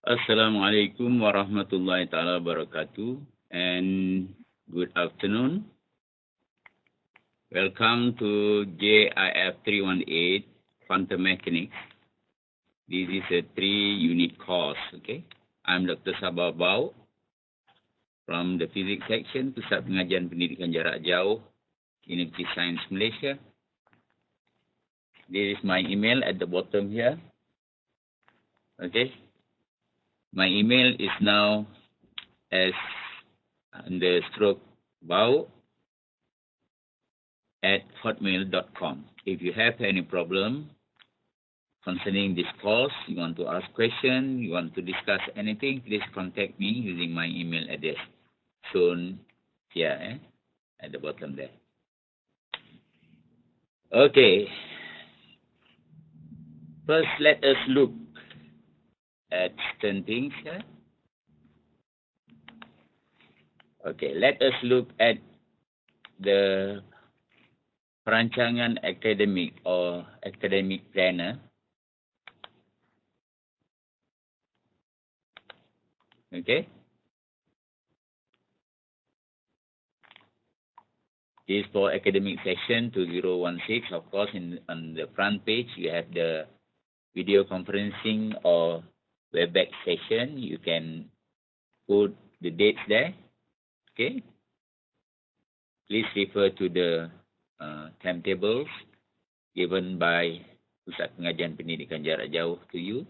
Assalamualaikum warahmatullahi taala wabarakatuh and good afternoon. Welcome to JIF 318 Quantum Mechanics. This is a 3-unit course, okay? I'm Dr. Sabah Bau from the Physics section, Pusat Pengajian Pendidikan Jarak Jauh, University Science Malaysia. This is my email at the bottom here. Okay? My email is now as _bau@hotmail.com. If you have any problem concerning this course, you want to ask question, you want to discuss anything, please contact me using my email address shown here at the bottom there. Okay. First, let us look at certain things here. Okay, let us look at the perancangan akademik or academic planner. Okay. This is for academic session 2016. Of course, on the front page, you have the video conferencing or Webex session. You can put the dates there. Okay. Please refer to the timetables given by Pusat Pengajian Pendidikan Jarak Jauh to you,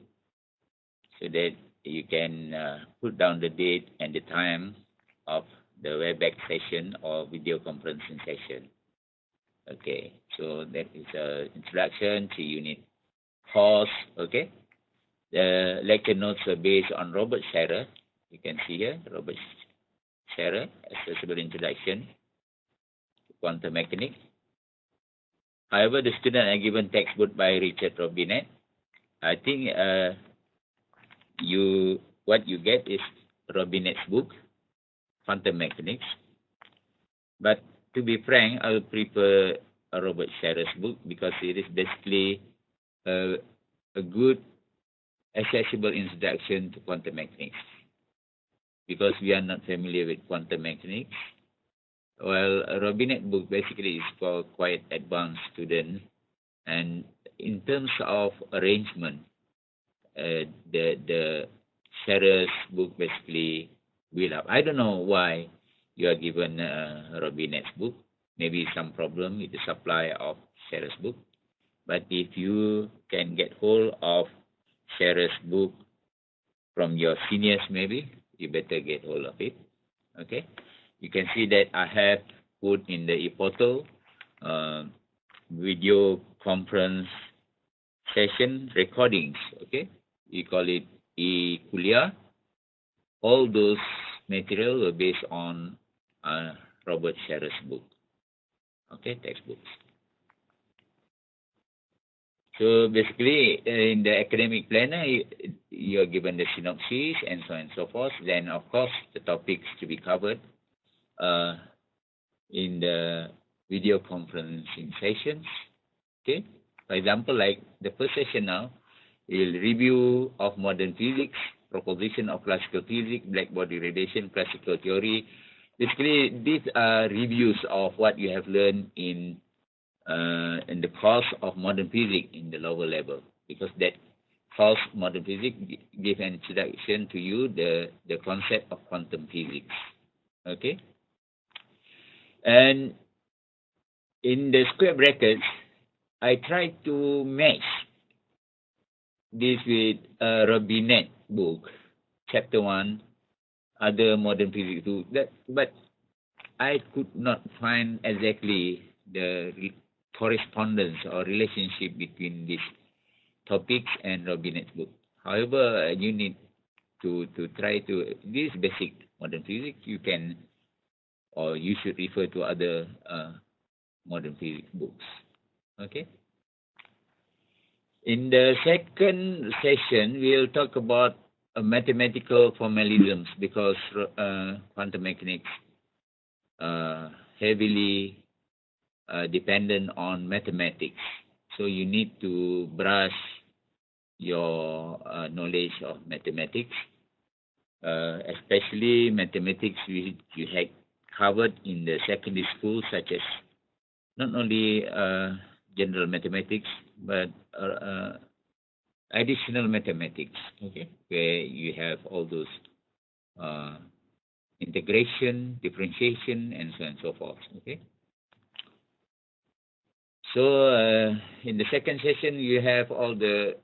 so that you can put down the date and the time of the Webex session or video conferencing session. Okay, so that is an introduction to unit course. Okay, the lecture notes are based on Robert Scherer. You can see here, Robert Scherer, accessible introduction to quantum mechanics. However, the student are given textbook by Richard Robinet. I think what you get is Robinet's book, Quantum Mechanics. But to be frank, I would prefer Robert Scherer's book because it is basically a good, accessible introduction to quantum mechanics. Because we are not familiar with quantum mechanics, well, Robinet book basically is for quite advanced students, and in terms of arrangement, the Scherer's book basically will up. I don't know why you are given Robinet's book. Maybe some problem with the supply of Scherer's book. But if you can get hold of Scherer's book from your seniors, maybe you better get hold of it. Okay. You can see that I have put in the e-portal video conference session recordings. Okay. We call it e-kuliah. All those material were based on Robert Scherer's book. Okay, textbooks. So basically, in the academic planner, you are given the synopsis and so on and so forth. Then, of course, the topics to be covered in the video conferencing sessions. Okay. For example, like the first session now, we'll review of modern physics, proposition of classical physics, black body radiation, classical theory. Basically, these are reviews of what you have learned in the course of modern physics in the lower level, because that course modern physics gives an introduction to you the concept of quantum physics. Okay. And in the square brackets, I tried to match this with Robinet book, chapter 1, other modern physics too. But I could not find exactly the correspondence or relationship between these topics and Robinet's book. However, you need to try to, this basic modern physics, you can, or you should refer to other modern physics books. Okay. In the second session, we'll talk about mathematical formalisms, because quantum mechanics heavily dependent on mathematics. So you need to brush your knowledge of mathematics, especially mathematics which you had covered in the secondary school, such as not only general mathematics, but additional mathematics, okay, where you have all those integration, differentiation, and so on and so forth, okay. So in the second session, you have all the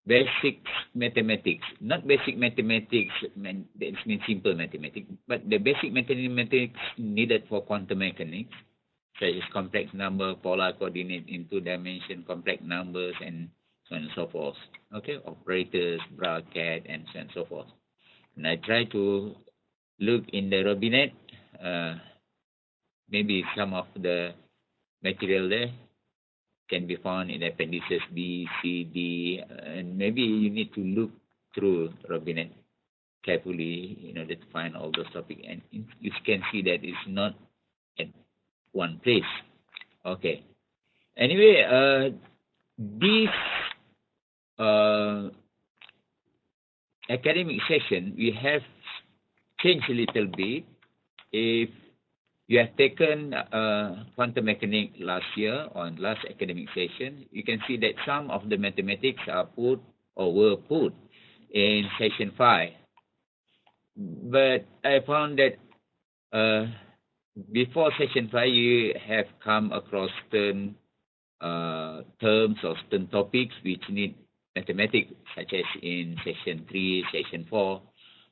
basic mathematics, not basic mathematics, that means simple mathematics, but the basic mathematics needed for quantum mechanics, such as complex number, polar coordinate in 2-dimension, complex numbers, and so on and so forth. Okay, operators, bracket, and so on and so forth. And I try to look in the Robinet, maybe some of the material there can be found in appendices B, C, D, and maybe you need to look through Robinet carefully in order to find all those topics. And you can see that it's not at one place. Okay. Anyway, this academic session, we have changed a little bit. If you have taken quantum mechanics last year on last academic session, you can see that some of the mathematics are put or were put in session 5. But I found that before session 5, you have come across certain terms or certain topics which need mathematics, such as in session 3, session 4.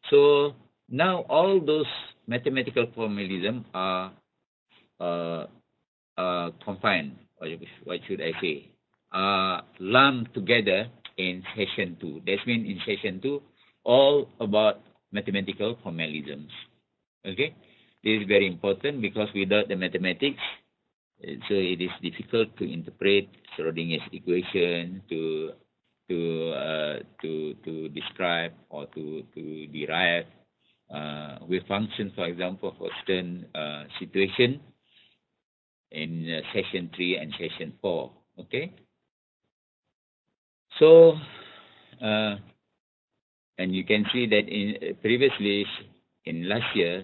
So now all those mathematical formalism are confined, or what should I say, lumped together in session 2. That means in session 2, all about mathematical formalisms. Okay, this is very important because without the mathematics, so it is difficult to interpret Schrodinger's equation, to describe or to derive wave function, for example, for certain situation in session 3 and session 4. Okay. So, and you can see that in previously in last year,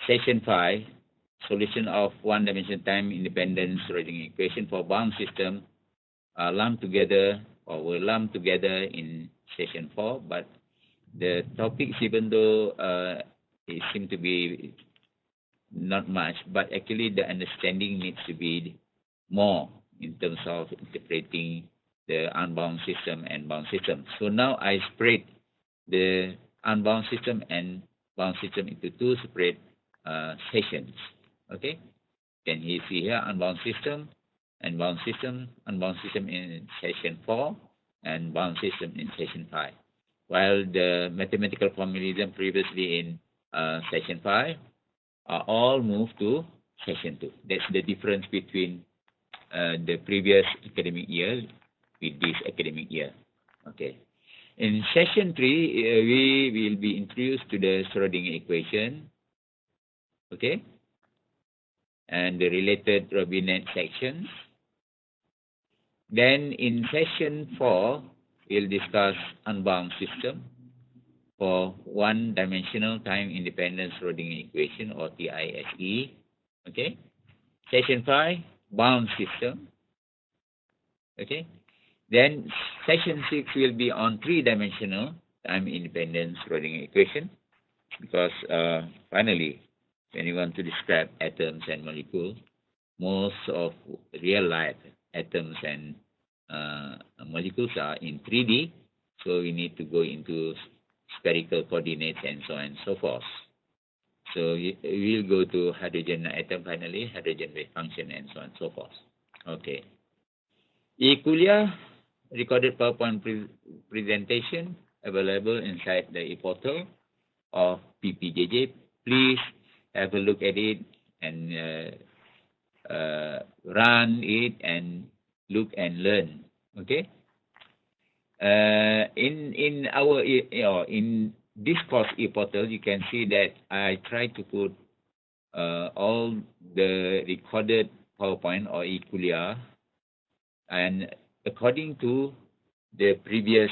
session 5, solution of one-dimensional time-independent Schrodinger equation for bound system are lumped together or were lumped together in session 4, but the topics, even though it seemed to be not much, but actually the understanding needs to be more in terms of interpreting the unbound system and bound system. So now I spread the unbound system and bound system into 2 separate sessions. Okay, can you see here unbound system and bound system, unbound system in session 4 and bound system in session 5. While the mathematical formalism previously in session 5 are all moved to session 2. That's the difference between the previous academic year with this academic year. Okay. In session 3, we will be introduced to the Schrodinger equation. Okay. And the related Robinet sections. Then in session 4, we'll discuss unbound system for one-dimensional time-independent Schrodinger equation, or TISE. Okay. Session 5, bound system. Okay. Then session 6 will be on 3-dimensional time-independent Schrodinger equation, because finally, when you want to describe atoms and molecules, most of real-life atoms and molecules are in 3D, so we need to go into spherical coordinates and so on and so forth. So we'll go to hydrogen atom finally, hydrogen wave function, and so on and so forth. Okay. E-Kuliah recorded PowerPoint presentation available inside the e-portal of PPJJ. Please have a look at it and run it and look and learn. Okay. In our in this course e-portal, you can see that I try to put all the recorded PowerPoint or e-Kuliah, and according to the previous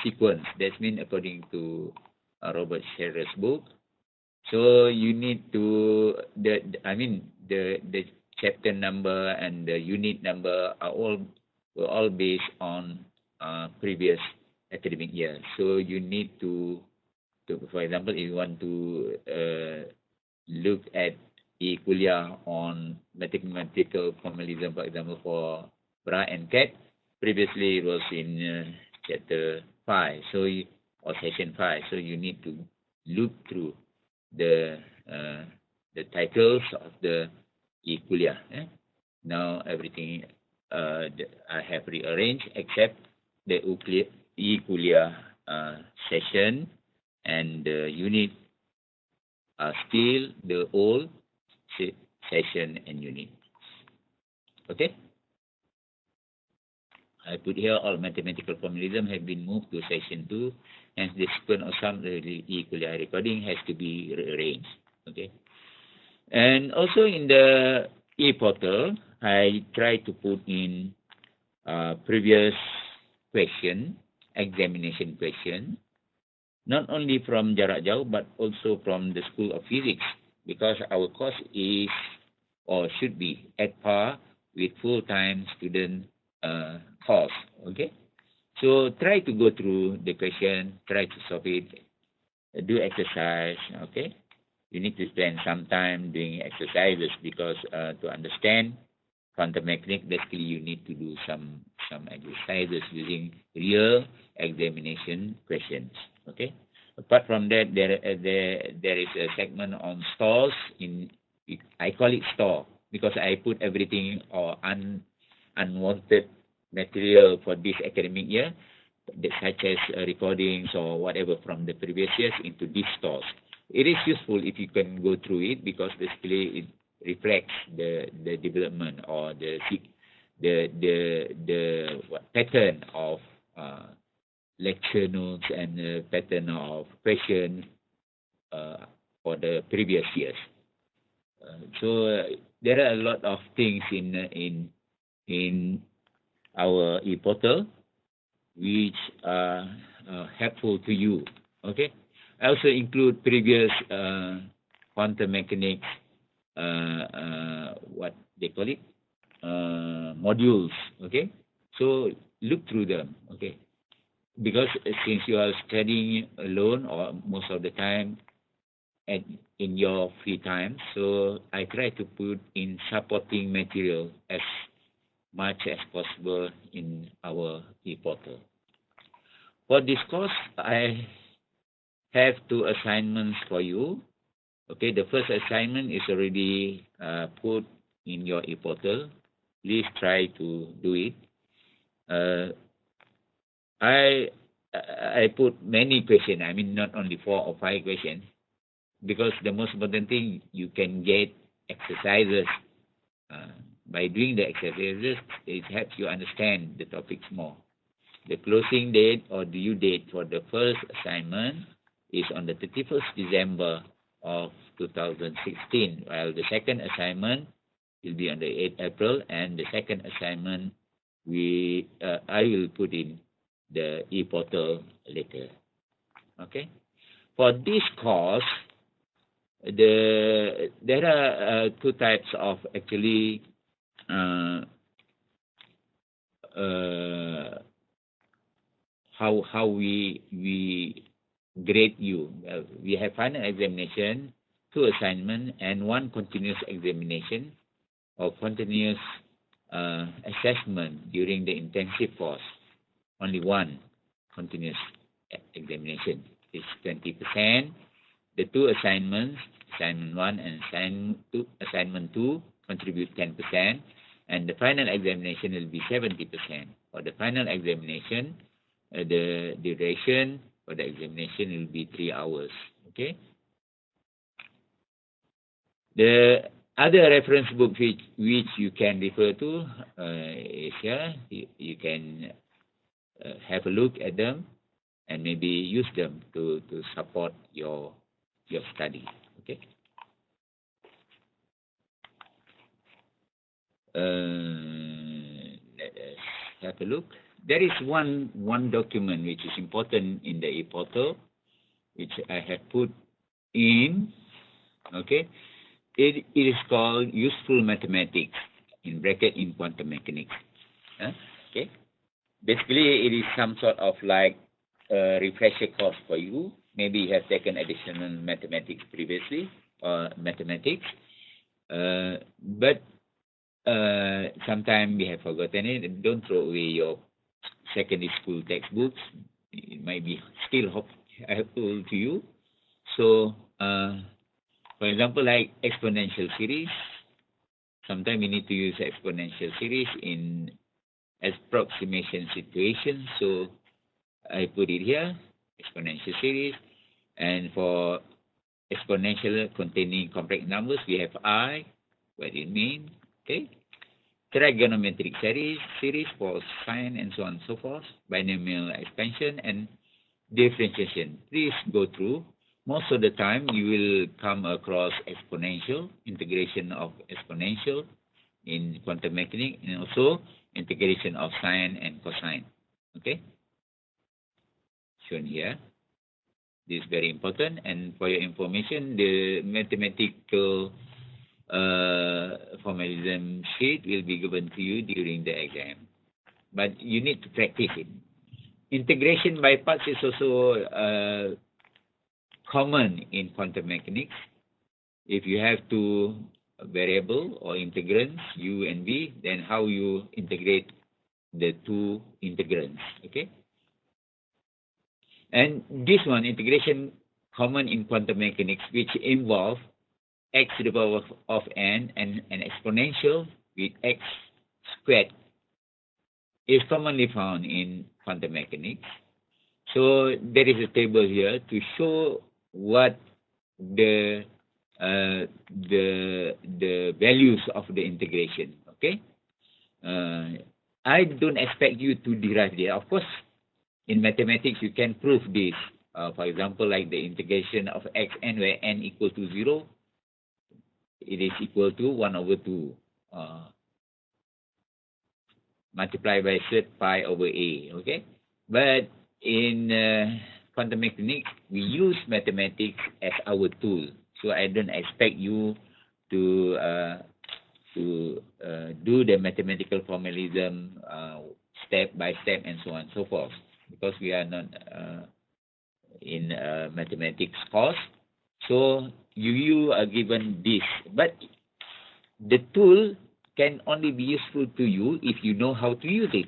sequence. That means according to Robert Sherrer's book. So you need to the chapter number and the unit number are all based on previous academic year. So you need to for example, if you want to look at kuliah on mathematical formalism, for example, for bra and cat, previously it was in chapter 5, so or session 5. So you need to look through the titles of the kuliah. Now everything I have rearranged except the kuliah session and the unit are still the old session and unit. Okay. I put here all mathematical formalism have been moved to session 2, and the sequence of some kuliah recording has to be rearranged. Okay. And also in the e-portal, I try to put in previous question, examination question, not only from Jarak Jauh, but also from the School of Physics, because our course is or should be at par with full-time student course. Okay, so try to go through the question, try to solve it, do exercise. Okay, you need to spend some time doing exercises because to understand quantum mechanics, basically you need to do some exercises using real examination questions. Okay. Apart from that, there is a segment on stores. I call it store because I put everything or unwanted material for this academic year, such as recordings or whatever from the previous years into these stores. It is useful if you can go through it because basically it reflects the development or the pattern of lecture notes and the pattern of question for the previous years. So there are a lot of things in our e-portal which are helpful to you. Okay. I also include previous quantum mechanics what they call it modules. Okay. So look through them. Okay. Because since you are studying alone or most of the time in your free time, so I try to put in supporting material as much as possible in our e-portal. For this course, I have 2 assignments for you. Okay, the first assignment is already put in your e-portal. Please try to do it. I put many questions. I mean, not only 4 or 5 questions, because the most important thing, you can get exercises. By doing the exercises, it helps you understand the topics more. The closing date or due date for the first assignment is on the 31st December of 2016, while the second assignment will be on the 8th April, and the second assignment I will put in the e-portal later. Okay. For this course, there are 2 types of actually how we grade you. We have final examination, 2 assignment, and 1 continuous examination or continuous assessment during the intensive course. Only 1 continuous examination is 20%. The 2 assignments, assignment 1 and assignment 2, contribute 10%, and the final examination will be 70%. For the final examination, the duration for the examination will be 3 hours. Okay. The other reference book which you can refer to is here. You can have a look at them and maybe use them to support your study. Okay. Let us have a look. there is one document which is important in the e-portal, which I have put in. Okay, it is called Useful Mathematics in bracket in quantum mechanics. Okay, basically it is some sort of like a refresher course for you. Maybe you have taken additional mathematics previously or mathematics, but sometimes we have forgotten it. Don't throw away your secondary school textbooks. It might be still helpful to you. So, for example, like exponential series. Sometimes we need to use exponential series in approximation situation. So, I put it here, exponential series. And for exponential containing complex numbers, we have I. What do you mean? Okay. Trigonometric series for sine and so on and so forth, binomial expansion and differentiation. Please go through. Most of the time, you will come across exponential, integration of exponential in quantum mechanics, and also integration of sine and cosine. Okay? Shown here. This is very important. And for your information, the mathematical formalism sheet will be given to you during the exam. But you need to practice it. Integration by parts is also common in quantum mechanics. If you have two variable or integrants, u and v, then how you integrate the two integrants, okay? And this one, integration common in quantum mechanics, which involve x to the power of n and an exponential with x squared, is commonly found in quantum mechanics. So there is a table here to show what the values of the integration. Okay, I don't expect you to derive it. Of course, in mathematics you can prove this. For example, like the integration of xn where n equal to 0, it is equal to 1/2 multiplied by pi over a. Okay, but in quantum mechanics, we use mathematics as our tool. So I don't expect you to do the mathematical formalism step by step and so on and so forth, because we are not in mathematics course. So you are given this, but the tool can only be useful to you if you know how to use it.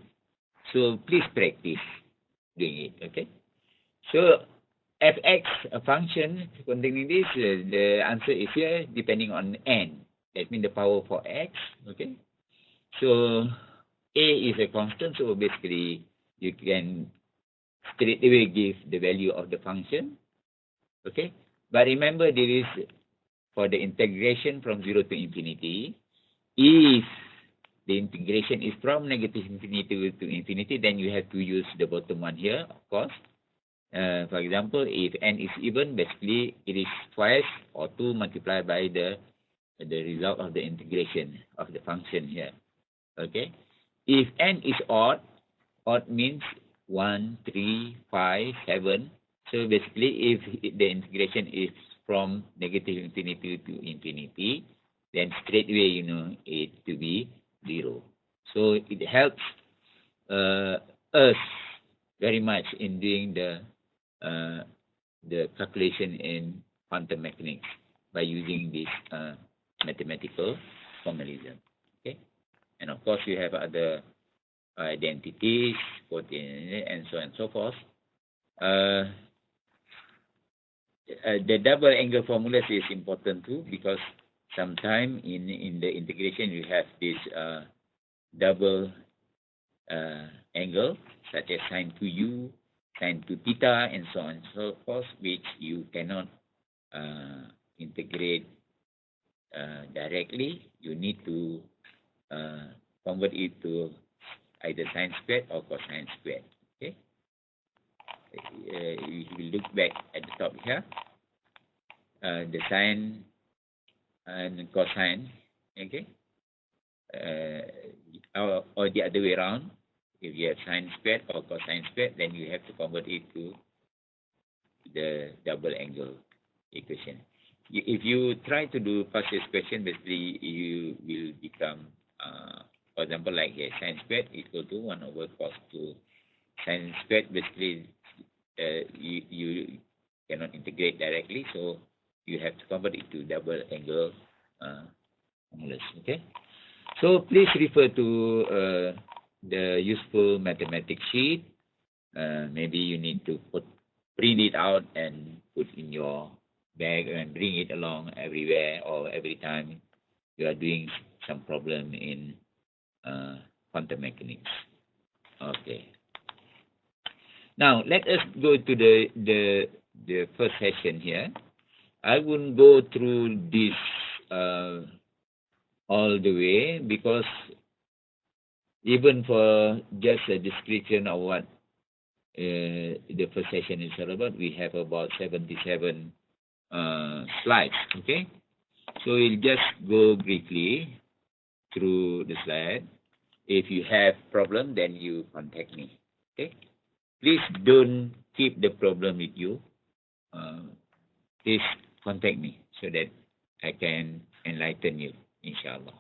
So please practice doing it. Okay. So fx, a function containing this, the answer is here depending on n. That means the power for x. Okay. So a is a constant, so basically you can straight away give the value of the function. Okay. But remember, there is for the integration from 0 to infinity. If the integration is from negative infinity to infinity, then you have to use the bottom one here, of course. For example, if n is even, basically it is twice or 2 multiplied by the result of the integration of the function here. Okay. If n is odd means 1, 3, 5, 7. So basically, if the integration is from negative infinity to infinity, then straight away you know it to be 0. So it helps us very much in doing the calculation in quantum mechanics by using this mathematical formalism. Okay, and of course you have other identities, and so on and so forth. The double angle formulas is important too, because sometimes in the integration you have this double angle, such as sine 2u, sine 2 theta, and so on and so forth, which you cannot integrate directly. You need to convert it to either sine squared or cosine squared. Okay. If you look back at the top here, the sine and cosine, okay, or the other way around. If you have sine squared or cosine squared, then you have to convert it to the double angle equation. If you try to do partial equation, basically you will become, for example, like here, sine squared equal to 1 over cos 2. Sine squared, basically, you cannot integrate directly, so you have to convert it to double angle formulas. Okay, so please refer to the useful mathematics sheet. Maybe you need to print it out and put in your bag and bring it along everywhere or every time you are doing some problem in quantum mechanics. Okay. Now let us go to the first session here. I won't go through this all the way, because even for just a description of what the first session is all about, we have about 77 slides. Okay, so we'll just go briefly through the slide. If you have problem, then you contact me. Okay, please don't keep the problem with you. Please contact me so that I can enlighten you, inshallah.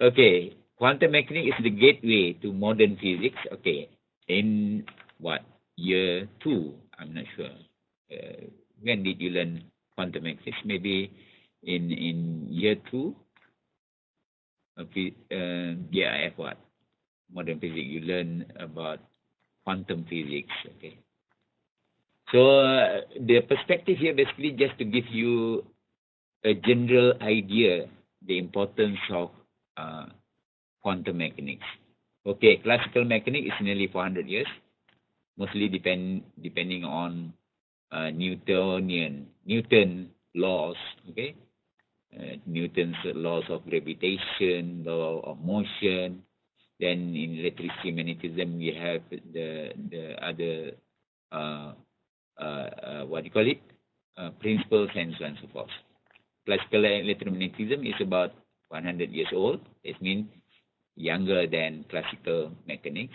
Okay, quantum mechanics is the gateway to modern physics. Okay, in what, year 2? I'm not sure. When did you learn quantum mechanics? Maybe in year 2. Okay, JIF what? Modern physics. You learn about quantum physics. Okay. So the perspective here basically just to give you a general idea the importance of quantum mechanics. Okay, classical mechanics is nearly 400 years, mostly depending on Newton laws. Okay, Newton's laws of gravitation, law of motion. Then in electricity magnetism, we have the other what do you call it? Principles and so on and so forth. Classical electromagnetism is about 100 years old. It means younger than classical mechanics.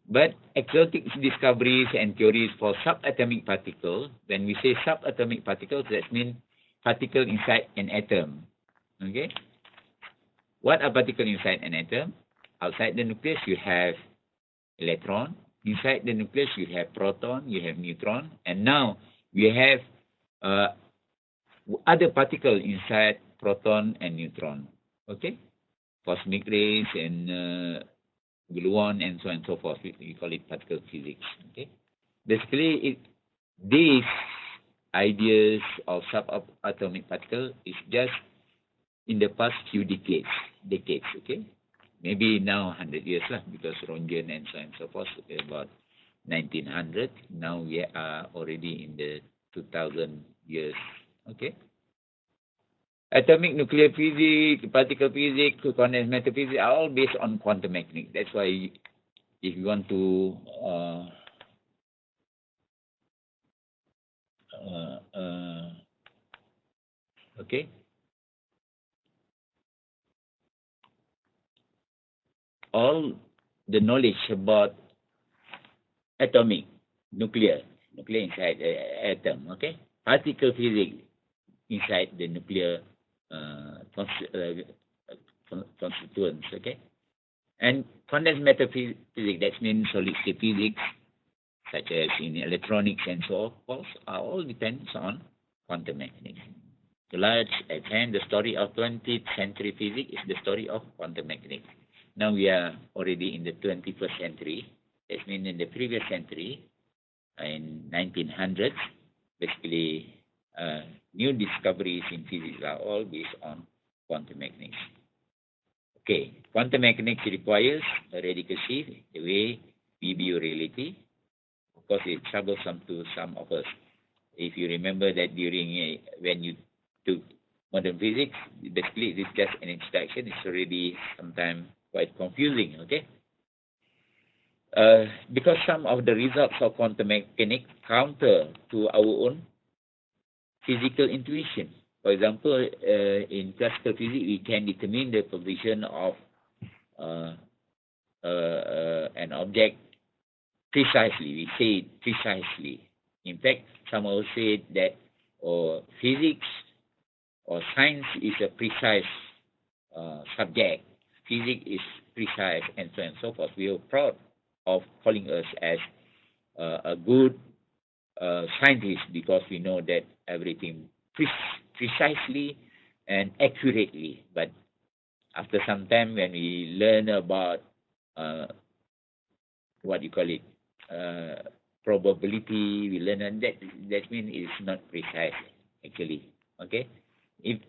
But exotic discoveries and theories for subatomic particles, when we say subatomic particles, that means particle inside an atom. Okay? What are particles inside an atom? Outside the nucleus, you have electron. Inside the nucleus, you have proton, you have neutron. And now, we have other particles inside proton and neutron. Okay? Cosmic rays and gluon and so on and so forth. We call it particle physics. Okay? Basically, these ideas of subatomic particles is just in the past few decades. Okay? Maybe now 100 years lah, because Röntgen and so on and so forth about 1900. Now we are already in the 2000 years. Okay. Atomic nuclear physics, particle physics, condensed matter physics are all based on quantum mechanics. That's why if you want to okay. All the knowledge about atomic, nuclear inside the atom, okay? Particle physics inside the nuclear constituents, okay? And condensed matter physics, that means solid state physics, such as in electronics and so forth, are all depends on quantum mechanics. To large extent, the story of 20th century physics is the story of quantum mechanics. Now we are already in the 21st century. That means in the previous century, in 1900s, basically new discoveries in physics are all based on quantum mechanics. Okay, quantum mechanics requires a radical shift the way we view reality. Of course, it's troublesome to some of us. If you remember that during when you took modern physics, basically it's just an introduction. It's already sometimes quite confusing, okay? Because some of the results of quantum mechanics counter to our own physical intuition. For example, in classical physics, we can determine the position of an object precisely. We say it precisely. In fact, some will say that physics or science is a precise subject. Physics is precise, and so on and so forth. We are proud of calling us as a good scientist because we know that everything precisely and accurately. But after some time, when we learn about what you call it, probability, we learn that means it's not precise actually. Okay,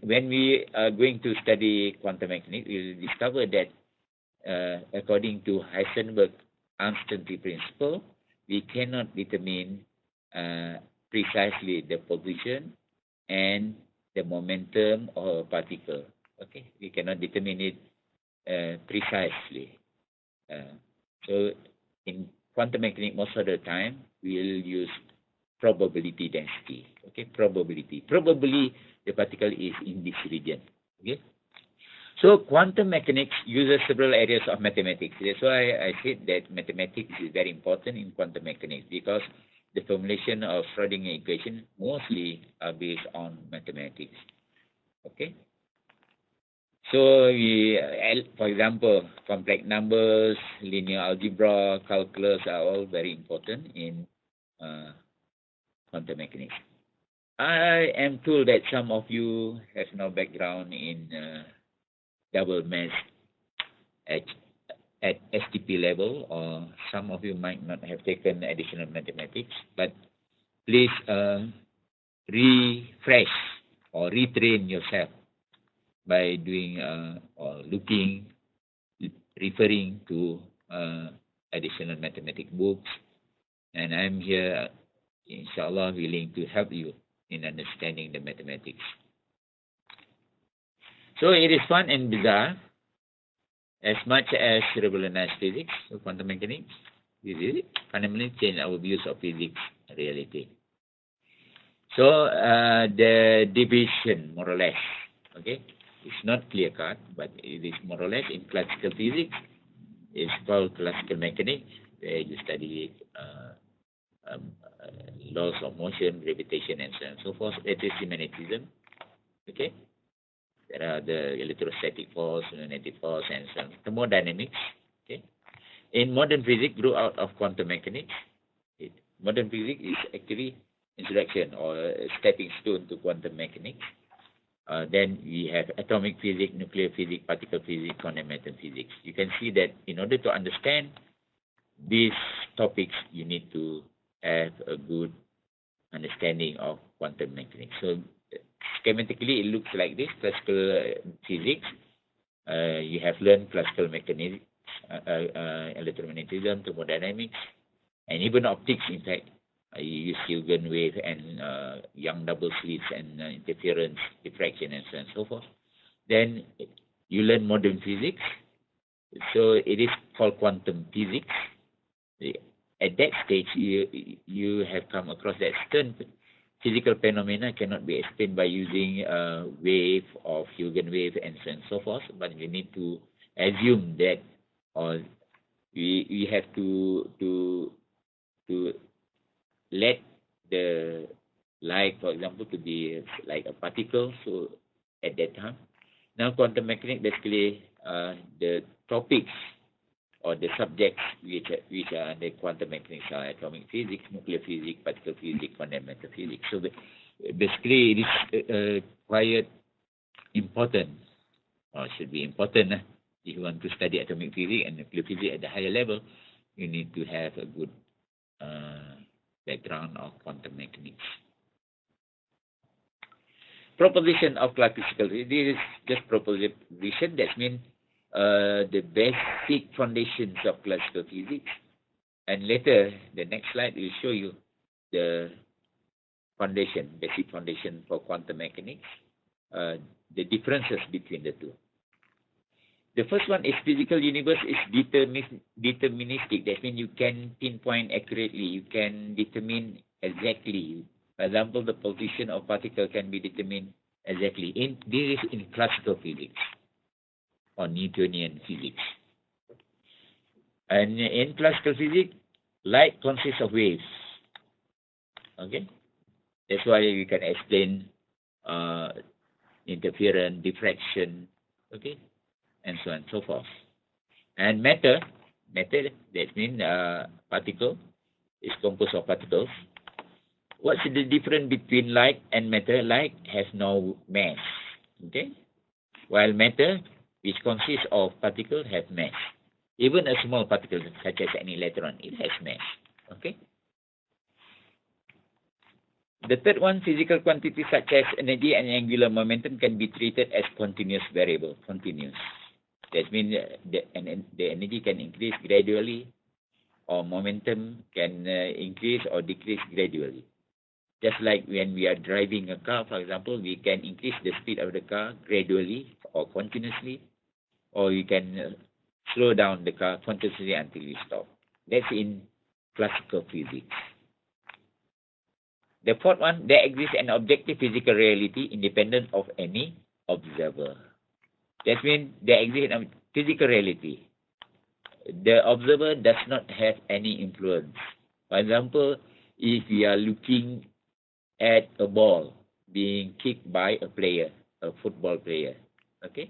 when we are going to study quantum mechanics, we will discover that according to Heisenberg uncertainty principle, we cannot determine precisely the position and the momentum of a particle. Okay, we cannot determine it precisely. So in quantum mechanics, most of the time we will use probability density. Okay, probability. Probably the particle is in this region. Okay. So quantum mechanics uses several areas of mathematics. That's why I said that mathematics is very important in quantum mechanics, because the formulation of Schrödinger equation mostly are based on mathematics. Okay. So for example, complex numbers, linear algebra, calculus are all very important in quantum mechanics. I am told that some of you have no background in double math at STP level, or some of you might not have taken additional mathematics, but please refresh or retrain yourself by doing or looking, referring to additional mathematics books, and I'm here, inshallah, willing to help you in understanding the mathematics. So it is fun and bizarre, as much as revolutionized physics, so quantum mechanics, we fundamentally change our views of physics reality. So the division, more or less, okay, it's not clear cut, but it is more or less in classical physics. It's called classical mechanics, where you study laws of motion, gravitation, and so on and so forth. That is magnetism. Okay. There are the electrostatic force, magnetic force, and so on. Thermodynamics. Okay. In modern physics, grew out of quantum mechanics. Modern physics is actually introduction or a stepping stone to quantum mechanics. Then we have atomic physics, nuclear physics, particle physics, quantum matter physics. You can see that in order to understand these topics, you need to have a good understanding of quantum mechanics. So schematically, it looks like this: classical physics. You have learned classical mechanics, electromagnetism, thermodynamics, and even optics. In fact, you use Huygens wave and Young double slits and interference, diffraction, and so on and so forth. Then you learn modern physics. So it is called quantum physics. At that stage, you have come across that certain physical phenomena cannot be explained by using a wave of Huygens wave and so on and so forth. But you need to assume that, or we have to let the light, for example, to be like a particle. So at that time, now quantum mechanics basically the topics or the subjects which are under quantum mechanics are atomic physics, nuclear physics, particle physics, quantum matter physics. So basically, it is quite important, or should be important. If you want to study atomic physics and nuclear physics at the higher level, you need to have a good background of quantum mechanics. Proposition of classical physics. This is just proposition. That means the basic foundations of classical physics, and later the next slide will show you the basic foundation for quantum mechanics, the differences between the two. The first one is physical universe is deterministic. That means you can pinpoint accurately, you can determine exactly. For example, the position of particle can be determined exactly. This is in classical physics or Newtonian physics. And in classical physics, light consists of waves. Okay, that's why we can explain interference, diffraction, okay, and so on and so forth. And matter, that means particle is composed of particles. What's the difference between light and matter? Light has no mass, okay, while matter, which consists of particles, have mass. Even a small particle, such as an electron, it has mass, okay. The third one, physical quantities such as energy and angular momentum can be treated as continuous variable, continuous. That means the energy can increase gradually, or momentum can increase or decrease gradually. Just like when we are driving a car, for example, we can increase the speed of the car gradually or continuously, or we can slow down the car continuously until we stop. That's in classical physics. The fourth one, there exists an objective physical reality independent of any observer. That means there exists a physical reality. The observer does not have any influence. For example, if we are looking at a ball being kicked by a player, a football player, okay,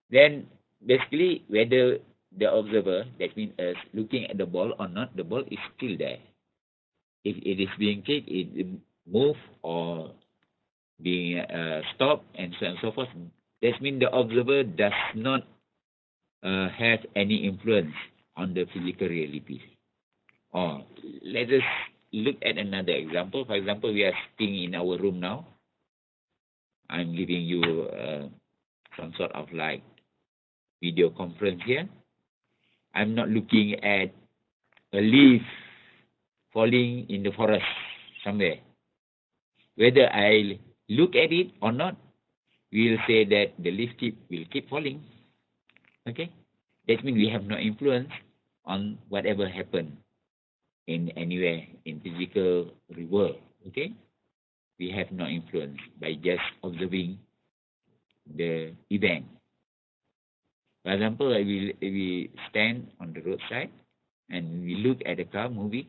then basically whether the observer, that means us, looking at the ball or not, the ball is still there. If it is being kicked, it move or being stopped, and so on and so forth. That means the observer does not have any influence on the physical reality. Or let us look at another example. For example, we are sitting in our room now. I'm giving you some sort of like video conference here. I'm not looking at a leaf falling in the forest somewhere. Whether I look at it or not, we will say that the leaf will keep falling. Okay? That means we have no influence on whatever happened in anywhere in physical world. Okay? We have no influence by just observing the event. For example, we stand on the roadside and we look at the car moving.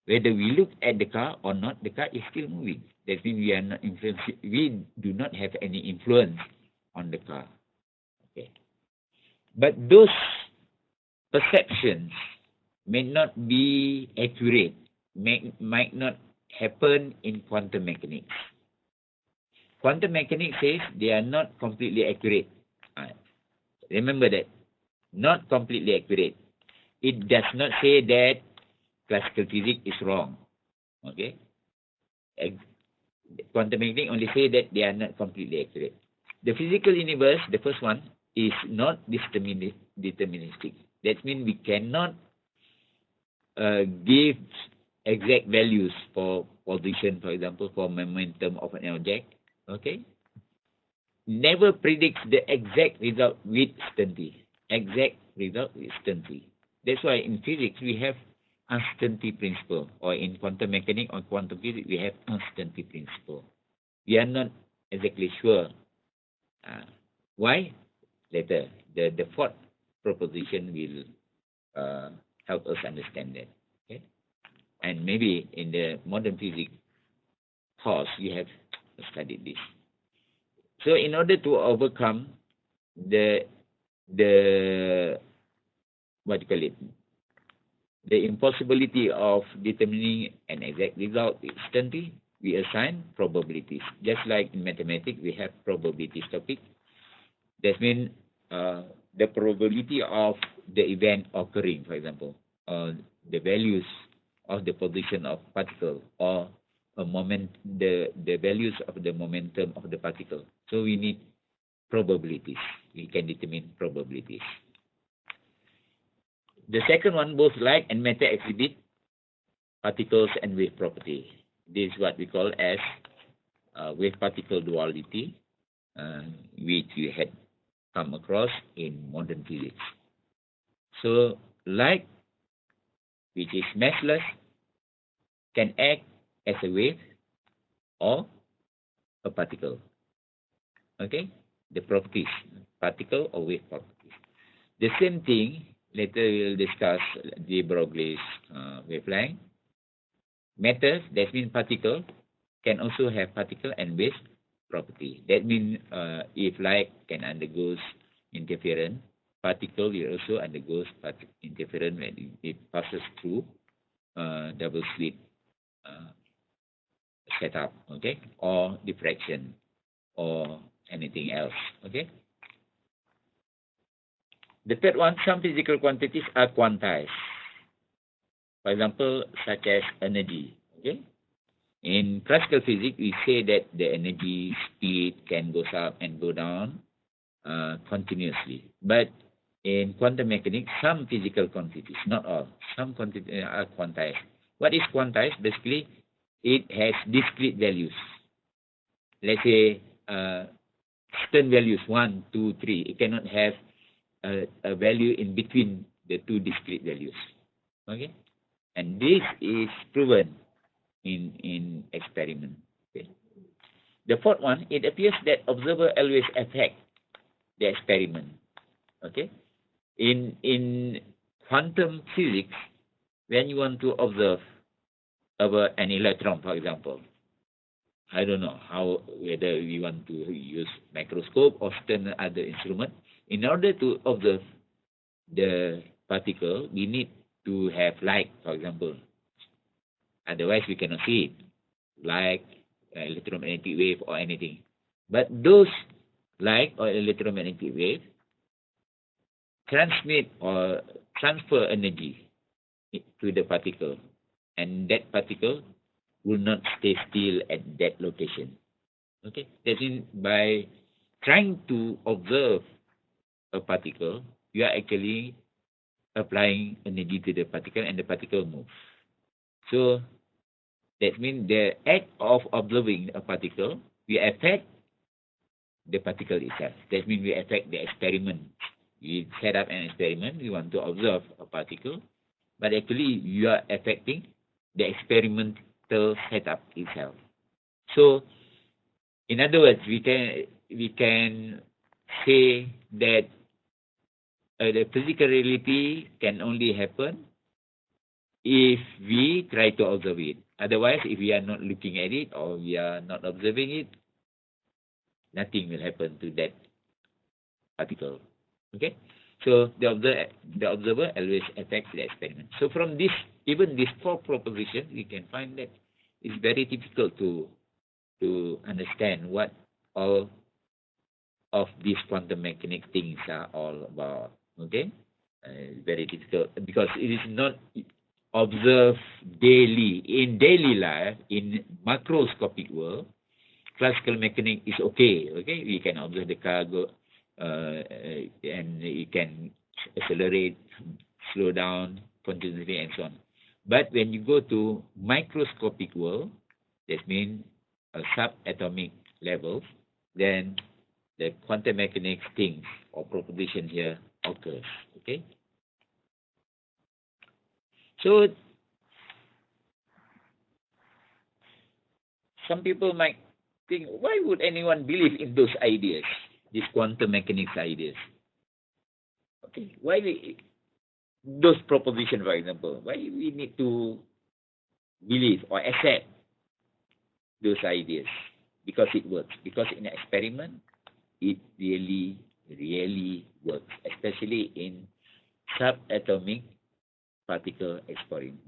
Whether we look at the car or not, the car is still moving. That means we are not influenced. We do not have any influence on the car. Okay. But those perceptions may not be accurate, might not happen in quantum mechanics. Quantum mechanics says they are not completely accurate. Remember that, not completely accurate. It does not say that classical physics is wrong. Okay? Quantum mechanics only say that they are not completely accurate. The physical universe, the first one, is not deterministic. That means we cannot give exact values for position, for example, for momentum of an object. Okay? Never predicts the exact result with certainty. Exact result with certainty. That's why in physics we have uncertainty principle, or in quantum mechanics or quantum physics we have uncertainty principle. We are not exactly sure. Why? Later, the fourth proposition will help us understand that. Okay, and maybe in the modern physics course you have studied this. So in order to overcome the what you call it, the impossibility of determining an exact result instantly, we assign probabilities. Just like in mathematics, we have probabilities topic. That means the probability of the event occurring, for example, the values of the position of particle, or a moment, the values of the momentum of the particle. So we need probabilities. We can determine probabilities. The second one, both light and matter exhibit particles and wave property. This is what we call as wave-particle duality, which we had come across in modern physics. So light, which is massless, can act as a wave or a particle. Okay? The properties, particle or wave properties. The same thing later we'll discuss de Broglie's wavelength. Matters, that means particle, can also have particle and wave property. That means if light can undergoes interference, particle will also undergoes interference when it passes through double slit setup, okay, or diffraction or anything else, okay. The third one, some physical quantities are quantized. For example, such as energy, okay. In classical physics, we say that the energy speed can go up and go down continuously. But in quantum mechanics, some physical quantities, not all, some quantities are quantized. What is quantized? Basically, it has discrete values. Let's say certain values, 1, 2, 3. It cannot have a value in between the two discrete values. Okay? And this is proven in experiment. Okay. The fourth one, it appears that observer always affect the experiment. Okay. In quantum physics, when you want to observe about an electron, for example, I don't know whether we want to use microscope or certain other instrument. In order to observe the particle, we need to have light, for example. Otherwise, we cannot see it, like electromagnetic wave or anything. But those light or electromagnetic wave transmit or transfer energy to the particle, and that particle will not stay still at that location. Okay, that means by trying to observe a particle, you are actually applying energy to the particle, and the particle moves. So that means the act of observing a particle will affect the particle itself. That means we affect the experiment. We set up an experiment, we want to observe a particle, but actually you are affecting the experimental setup itself. So, in other words, we can say that the physical reality can only happen if we try to observe it. Otherwise, if we are not looking at it or we are not observing it, nothing will happen to that particle. Okay? So the observer always affects the experiment. So from this, even this four proposition, we can find that it's very difficult to understand what all of these quantum mechanic things are all about. Okay? Very difficult because it is not observed daily. In daily life, in macroscopic world, classical mechanics is okay. Okay, we can observe the car go, and it can accelerate, slow down continuously, and so on. But when you go to microscopic world, that means subatomic levels, then the quantum mechanics things or proposition here occurs. Okay. So some people might think, why would anyone believe in those ideas, these quantum mechanics ideas? Okay, why those propositions, for example, why we need to believe or accept those ideas? Because it works. Because in an experiment, it really works, especially in subatomic particle experiment.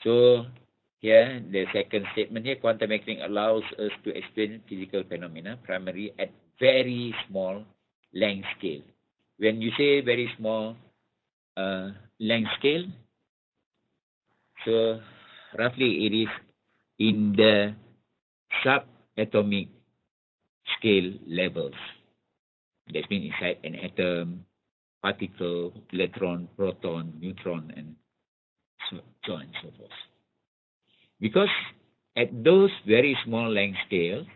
So here, the second statement here, quantum mechanics allows us to explain physical phenomena primarily at very small length scale. When you say very small length scale, so roughly it is in the subatomic scale levels. That means inside an atom, particle, electron, proton, neutron, and so on and so forth. Because at those very small length scales,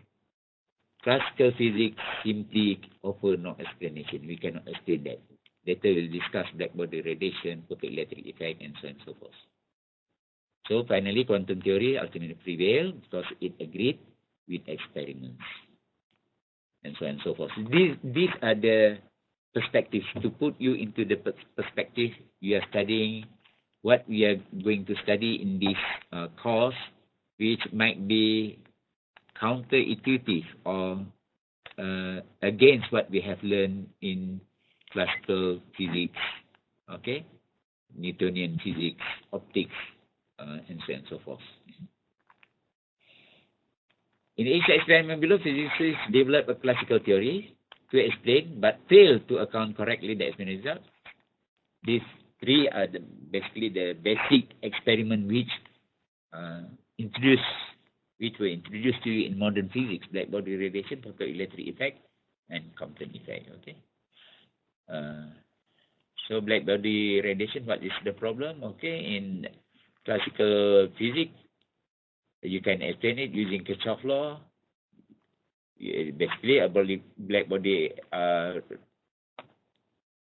classical physics simply offer no explanation. We cannot explain that. Later we'll discuss blackbody radiation, photoelectric effect, and so on and so forth. So finally, quantum theory ultimately prevailed because it agreed with experiments, and so on and so forth. These are the perspectives. To put you into the perspective, you are studying what we are going to study in this course, which might be counterintuitive or against what we have learned in classical physics, okay, Newtonian physics, optics, and so on and so forth. In each experiment below, physicists develop a classical theory to explain but fail to account correctly the experiment result. These three are basically the basic experiment which were introduced to you in modern physics: black body radiation, photoelectric effect, and Compton effect. Okay. So black body radiation, what is the problem? Okay, in classical physics, you can explain it using Kirchhoff law. Basically, a black body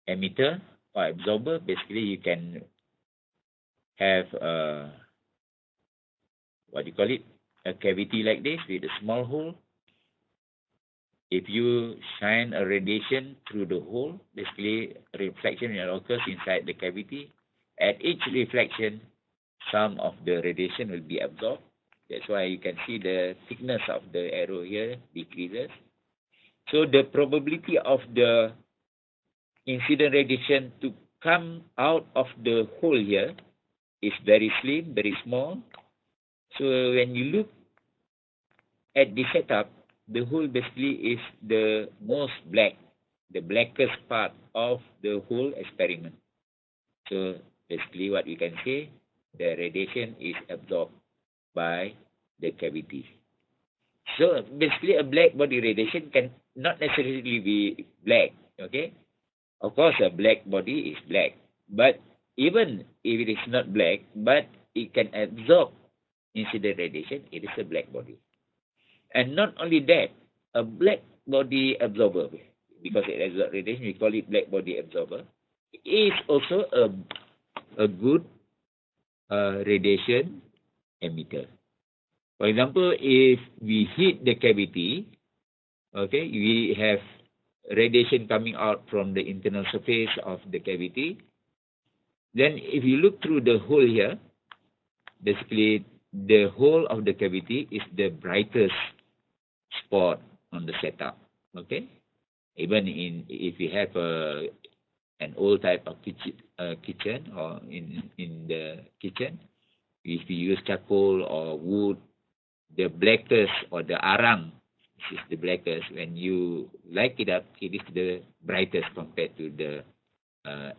emitter or absorber. Basically, you can have what do you call it? A cavity like this with a small hole. If you shine a radiation through the hole, basically reflection occurs inside the cavity. At each reflection, some of the radiation will be absorbed. That's why you can see the thickness of the arrow here decreases. So the probability of the incident radiation to come out of the hole here is very slim, very small. So when you look at the setup, the hole basically is the most black, the blackest part of the whole experiment. So basically what we can say, the radiation is absorbed by the cavity. So basically a black body radiation can not necessarily be black, okay? Of course a black body is black, but even if it is not black, but it can absorb incident radiation, it is a black body. And not only that, a black body absorber, because it absorbs radiation, we call it black body absorber, is also a good radiation emitter. For example, if we hit the cavity, okay, we have radiation coming out from the internal surface of the cavity. Then if you look through the hole here, basically the whole of the cavity is the brightest spot on the setup. Okay, even if you have an old type of kitchen or in the kitchen, if you use charcoal or wood, the blackest or the arang is the blackest. When you light it up, it is the brightest compared to the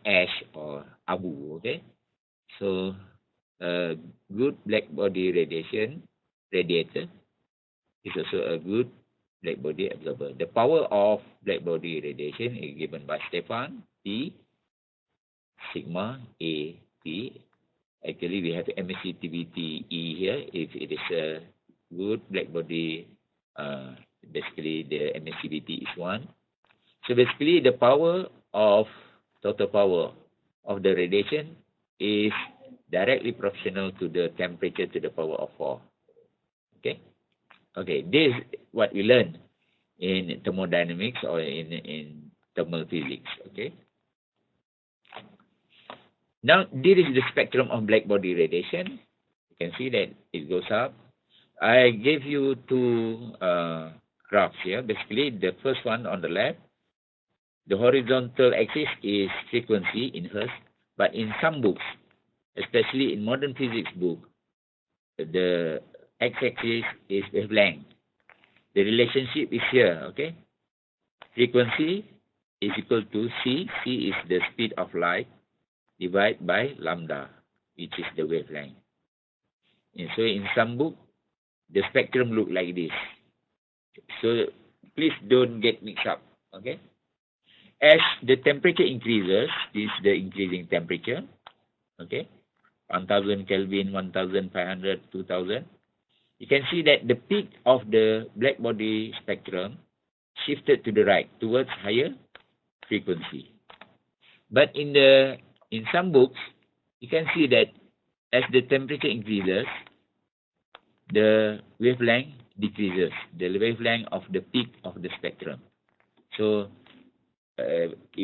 ash or abu. Okay, so good black body radiator is also a good black body absorber. The power of black body radiation is given by Stefan P sigma A P. Actually, we have emissivity E here. If it is a good black body, basically the emissivity is 1. So basically, the total power of the radiation is directly proportional to the temperature to the power of 4. Okay. Okay, this is what we learn in thermodynamics or in thermal physics. Okay. Now, this is the spectrum of black body radiation. You can see that it goes up. I gave you two graphs here. Basically, the first one on the left, the horizontal axis is frequency in hertz, but in some books, especially in modern physics book, the x-axis is wavelength. The relationship is here, okay? Frequency is equal to c. C is the speed of light divided by lambda, which is the wavelength. And so in some book, the spectrum look like this. So please don't get mixed up, okay? As the temperature increases, this is the increasing temperature, okay? 1000 Kelvin, 1500, 2000. You can see that the peak of the black body spectrum shifted to the right towards higher frequency. But in some books, you can see that as the temperature increases, the wavelength decreases, the wavelength of the peak of the spectrum. So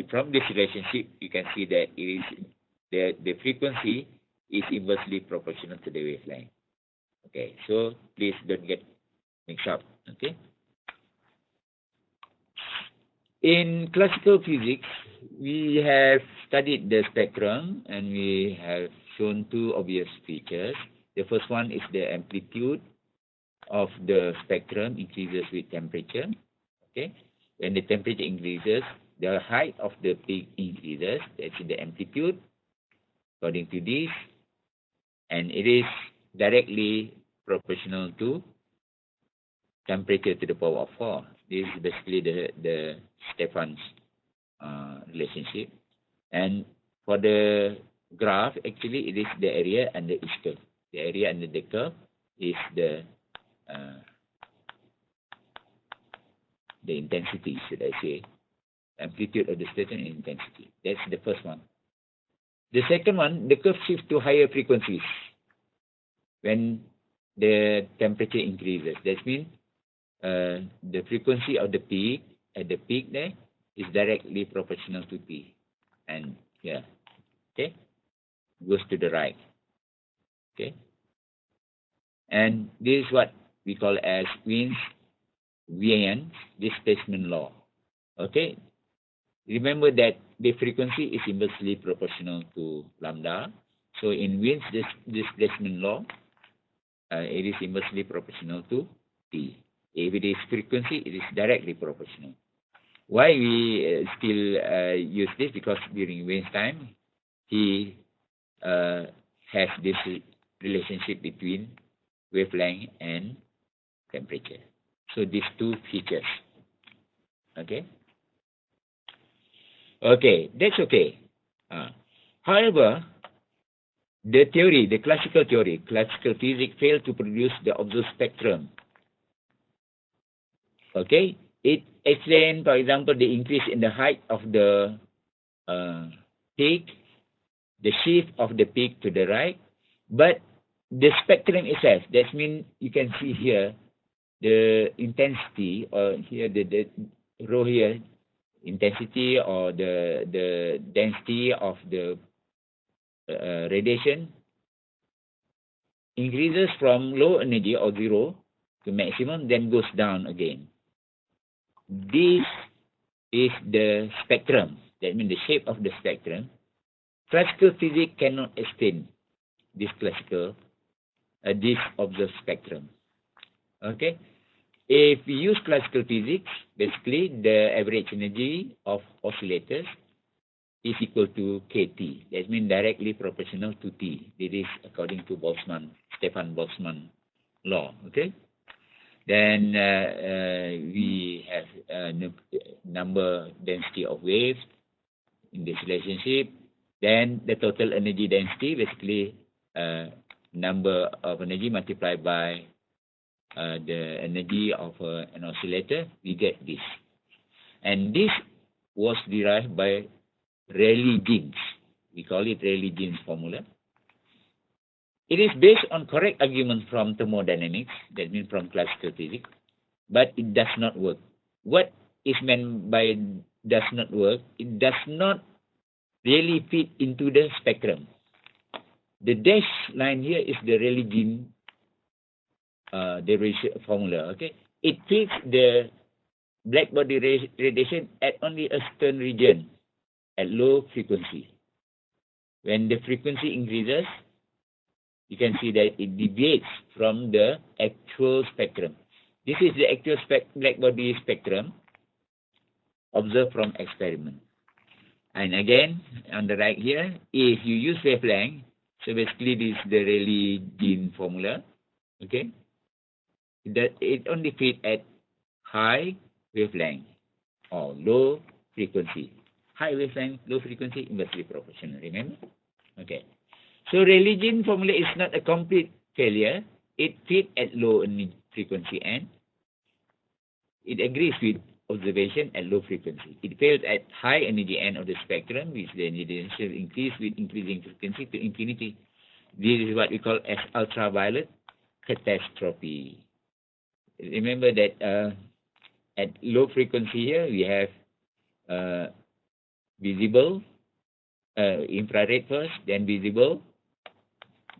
from this relationship, you can see that it is the frequency is inversely proportional to the wavelength. Okay, so please don't get mixed up. Okay. In classical physics, we have studied the spectrum and we have shown two obvious features. The first one is the amplitude of the spectrum increases with temperature. Okay, when the temperature increases, the height of the peak increases. That's the amplitude according to this, and it is directly proportional to temperature to the power of 4. This is basically the Stefan's relationship. And for the graph, actually, it is the area and the curve. The area and the curve is the intensity, should I say, amplitude of the spectrum and intensity. That's the first one. The second one, the curve shifts to higher frequencies when the temperature increases. That means the frequency of the peak at the peak there is directly proportional to T. And here, okay, goes to the right. Okay. And this is what we call as Wien's displacement law. Okay. Remember that the frequency is inversely proportional to lambda. So in Wien's displacement law, it is inversely proportional to T. If it is frequency, it is directly proportional. Why we still use this? Because during Wien's time, he has this relationship between wavelength and temperature. So these two features. Okay. Okay, that's okay. However, the classical physics failed to produce the observed spectrum. Okay, it explains, for example, the increase in the height of the peak, the shift of the peak to the right, but the spectrum itself, that means you can see here the intensity, or here the row here, intensity or the density of the radiation increases from low energy or 0 to maximum, then goes down again. This is the spectrum. That means the shape of the spectrum. Classical physics cannot explain this this observed spectrum. Okay. If we use classical physics, basically the average energy of oscillators is equal to kT. That means directly proportional to T. This is according to Stefan Boltzmann law. Okay. Then we have number density of waves in this relationship. Then the total energy density, basically number of energy multiplied by the energy of an oscillator, we get this. And this was derived by Rayleigh-Jeans. We call it Rayleigh-Jeans formula. It is based on correct arguments from thermodynamics, that means from classical physics, but it does not work. What is meant by does not work? It does not really fit into the spectrum. The dashed line here is the Rayleigh-Jeans derivation formula. Okay, it fits the black body radiation at only a certain region at low frequency. When the frequency increases, you can see that it deviates from the actual spectrum. This is the actual black body spectrum observed from experiment. And again, on the right here, if you use wavelength, so basically this is the Rayleigh-Jeans formula. Okay, that it only fits at high wavelength or low frequency. High wavelength, low frequency, inversely proportional. Remember? Okay. So Rayleigh-Jeans formula is not a complete failure. It fits at low frequency and it agrees with observation at low frequency. It fails at high energy end of the spectrum, which the energy density increase with increasing frequency to infinity. This is what we call as ultraviolet catastrophe. Remember that at low frequency here we have visible, infrared first, then visible.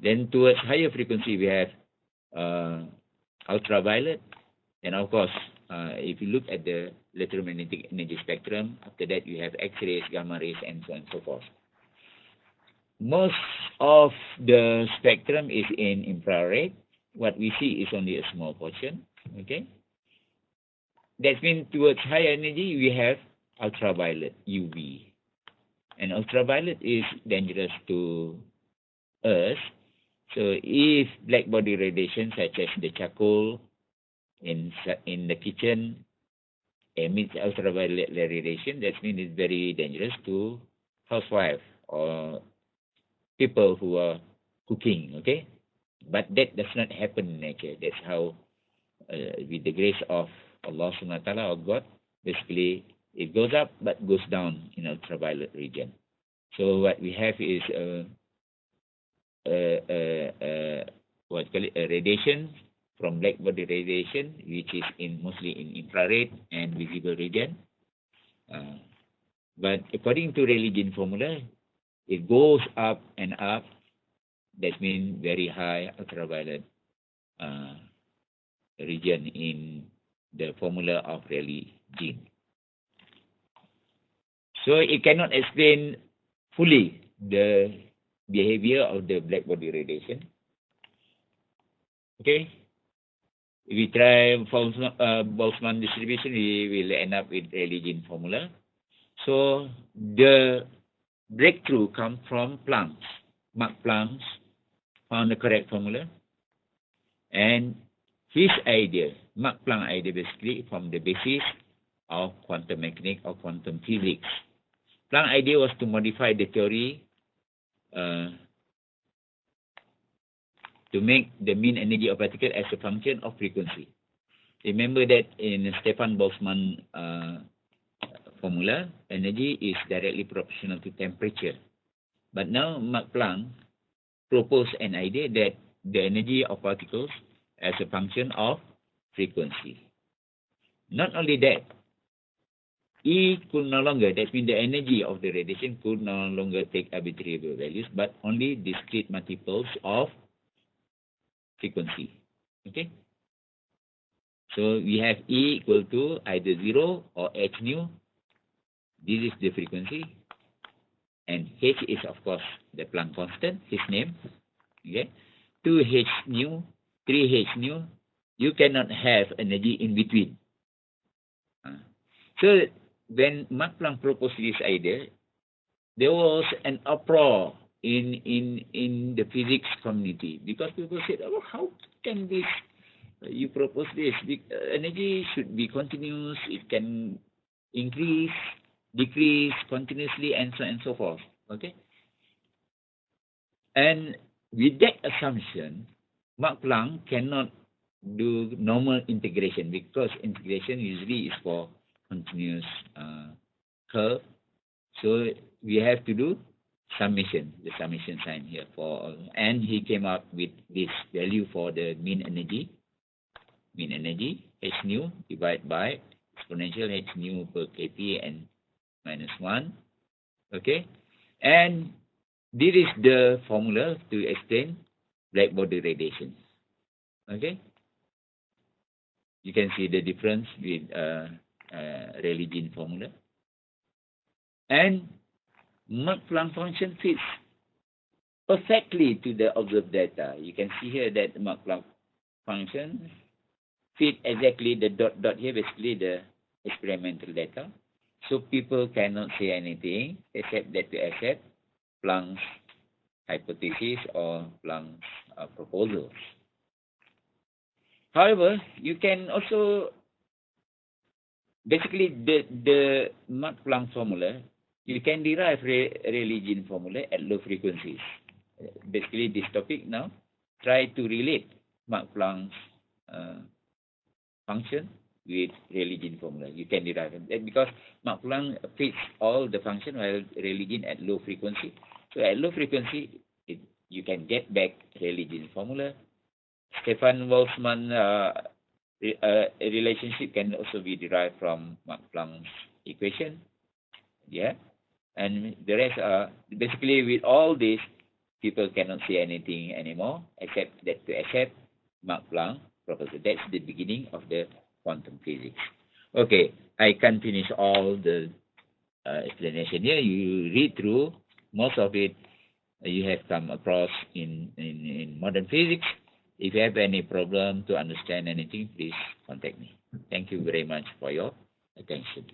Then towards higher frequency, we have ultraviolet. And of course, if you look at the electromagnetic energy spectrum, after that you have X-rays, gamma rays, and so on and so forth. Most of the spectrum is in infrared. What we see is only a small portion. Okay. That means towards high energy, we have ultraviolet, UV. And ultraviolet is dangerous to us. So if black body radiation, such as the charcoal in the kitchen, emits ultraviolet radiation, that means it's very dangerous to housewives or people who are cooking, okay? But that does not happen in nature. That's how, with the grace of Allah subhanahu wa ta'ala or God, basically it goes up but goes down in ultraviolet region. So what we have is what call it, a radiation from black body radiation, which is mostly in infrared and visible region. But according to religion formula, it goes up and up. That means very high ultraviolet region in the formula of religion. So it cannot explain fully the behavior of the black body radiation. Okay. If we try Boltzmann distribution, we will end up with religion formula. So the breakthrough comes from Planck. Max Planck found the correct formula. And his idea, Max Planck idea, basically from the basis of quantum mechanics or quantum physics. Planck's idea was to modify the theory to make the mean energy of particle as a function of frequency. Remember that in Stefan Boltzmann formula, energy is directly proportional to temperature. But now Max Planck proposed an idea that the energy of particles as a function of frequency. Not only that, E could no longer, that means the energy of the radiation could no longer take arbitrary values, but only discrete multiples of frequency. Okay? So we have E equal to either 0 or h nu. This is the frequency. And h is, of course, the Planck constant, his name. Okay? 2h nu, 3h nu. You cannot have energy in between. So when Max Planck proposed this idea, there was an uproar in the physics community because people said, "Oh, how can this? You propose this? Energy should be continuous. It can increase, decrease continuously, and so on and so forth." Okay. And with that assumption, Max Planck cannot do normal integration because integration usually is for continuous curve. So we have to do summation, the summation sign here and he came up with this value for the mean energy, h nu divided by exponential h nu per kp and minus 1. Okay, and this is the formula to explain black body radiation. Okay, you can see the difference with religion formula. And Max Planck function fits perfectly to the observed data. You can see here that Max Planck function fit exactly the dot here, basically the experimental data. So people cannot say anything except that to accept Planck's hypothesis or Planck's proposals. However, you can also basically the Max Planck formula, you can derive religion formula at low frequencies. Basically, this topic now try to relate Max Planck's function with religion formula. You can derive it because Max Planck fits all the function while religion at low frequency. So at low frequency, you can get back religion formula. Stefan Boltzmann relationship can also be derived from Max Planck's equation. Yeah. And the rest are basically with all this, people cannot say anything anymore except that to accept Max Planck proposal. That's the beginning of the quantum physics. Okay, I can't finish all the explanation here. You read through most of it. You have come across in modern physics. If you have any problem to understand anything, please contact me. Thank you very much for your attention.